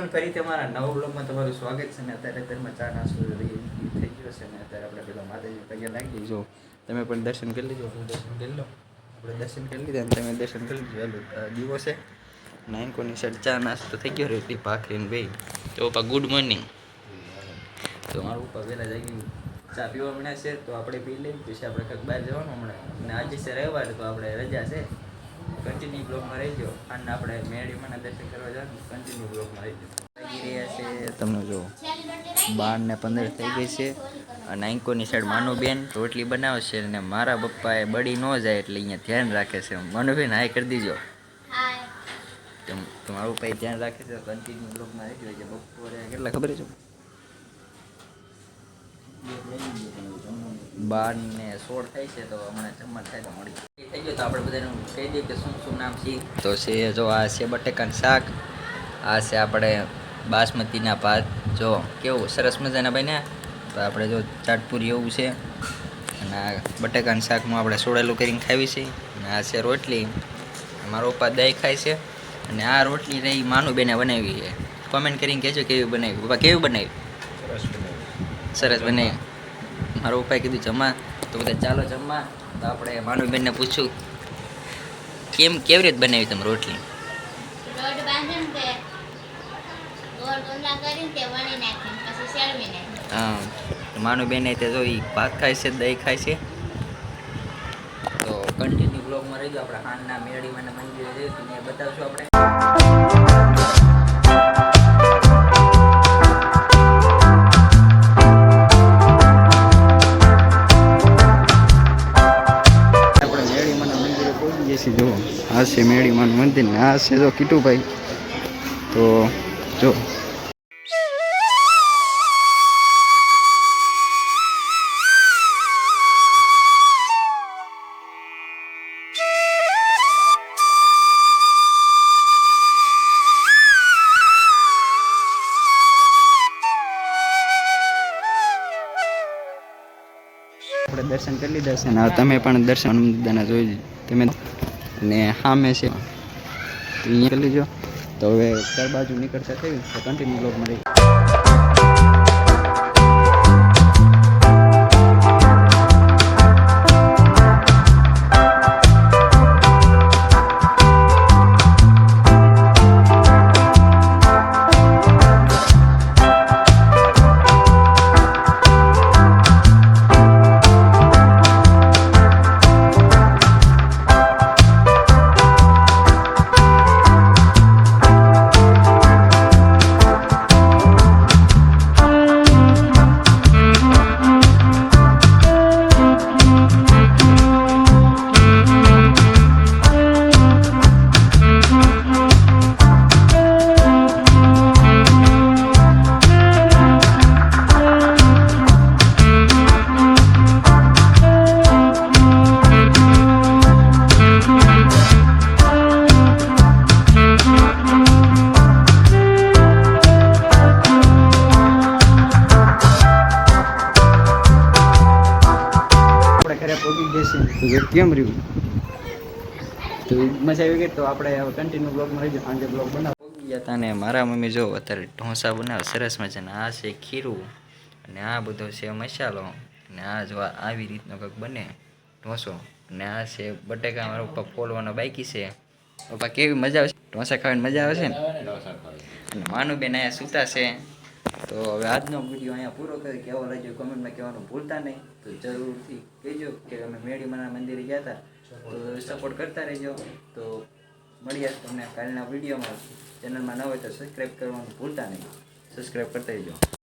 ફરી તમારા નવા બ્લોગમાં તમારું સ્વાગત છે ને અત્યારે અત્યારમાં ચા નાસ્તો થઈ ગયો છે ને અત્યારે આપણે પેલા માતાજી પગે લાગી જો તમે પણ દર્શન કરી લીધો હું દર્શન કરી લો આપણે દર્શન કરી લીધા અને તમે દર્શન કરી લીધું દીવો છે નાઈકોની સાઈડ ચા નાસ્તો થઈ ગયો રોટલી ભાખરી ને બે તો પપ્પા ગુડ મોર્નિંગ તો મારું પપ્પા વહેલા જાગી ચા પીવા મળ્યા છે તો આપણે પી લઈએ પછી આપણે કંઈક બહાર જવાનું હમણાં અને આજે છે રવિવાર તો આપણે રજા છે કન્ટિન્યુ બ્લોગમાં રહી ગયો અને આપણે મેળીમાં દર્શન કરવા જવાનું કન્ટિન્યુ બ્લોગમાં રહી ગયો લાગી રહ્યા છે તમને જો 12 ને 15 થઈ ગઈ છે અને આંકોની સાઈડ માનુબેન રોટલી બનાવે છે અને મારા પપ્પાએ બળી ન જાય એટલે અહીંયા ધ્યાન રાખે છે માનુબેન હાય કરી દીજો તમારું પપ્પા ધ્યાન રાખે છે કન્ટિન્યુ બ્લોગમાં રહી ગયો છે બપોરે કેટલા ખબર છે 12:16 થાય છે તો હમણાં જમવા થાય તો મળી થઈ ગયો તો આપણે બધાને કહી દઈએ કે શું શું નામ છે તો છે જો આ છે બટેકાનું શાક આ છે આપણે બાસમતીના ભાત જો કેવું સરસ મજાના બન્યા તો આપણે જો ચાટપુરી એવું છે અને આ બટેકાનું શાકમાં આપણે સોળેલું કરીને ખાવી છે અને આ છે રોટલી મારો પપ્પા દહીં ખાય છે અને આ રોટલી રહી માનુબેને બનાવી છે કોમેન્ટ કરીને કહેજો કેવી બનાવી પપ્પા કેવી બનાવી સરસ બનાવી મારા પપ્પાએ કીધું જમવા તો બધા ચાલો જમવા તો આપણે માનુબેનને પૂછ્યું કેવી રીતે બનાવી તમે રોટલી હા માનુબેને તે જો ભાત ખાય છે દહીં ખાય છે તો કન્ટિન્યુ બ્લોગમાં રહી ગયો આપણે હાનના મેળીમાં મંદિરે જઈએ ત્યાં બતાવશું આપણે જો આ છે મેળીમાનું મંદિર ને આ છે જો કીટુભાઈ તો જો આપણે દર્શન કરી લીધા છે ને તમે પણ દર્શન બધાના જોઈ તમે ને સામે છે અહીંયા કરી લીજો તો હવે ચાર બાજુ નીકળતા થયું તો કન્ટિન્યુ બ્લોગમાં રહી કેમ રહ્યું તો મજા આવી ગઈ તો આપણે હવે કન્ટિન્યુ બ્લોગમાં રહીશું સાંજે બ્લોગ બનાવી ગયા હતા ને મારા મમ્મી જો અત્યારે ઢોસા બનાવે સરસ મજાના આ છે ખીરું અને આ બધો છે મસાલો અને આ જો આવી રીતનો કંઈક બને ઢોસો અને આ છે બટેકા મારા પપ્પા ફોલવાનો બાકી છે પપ્પા કેવી મજા આવે છે ઢોસા ખાવાની મજા આવે છે ને અને માનુબેન અહીંયા સૂતા છે તો હવે આજનો વિડીયો અહીંયા પૂરો કરી કેવો લાગ્યો કોમેન્ટમાં કહેવાનું ભૂલતા નહીં તો જરૂરથી કહેજો કે અમે મેળીમાના મંદિરે ગયા હતા તો સપોર્ટ કરતા રહેજો તો મળીએ તમને કાલના વિડીયોમાં ચેનલમાં ન હોય તો સબસ્ક્રાઈબ કરવાનું ભૂલતા નહીં સબસ્ક્રાઈબ કરતા રહેજો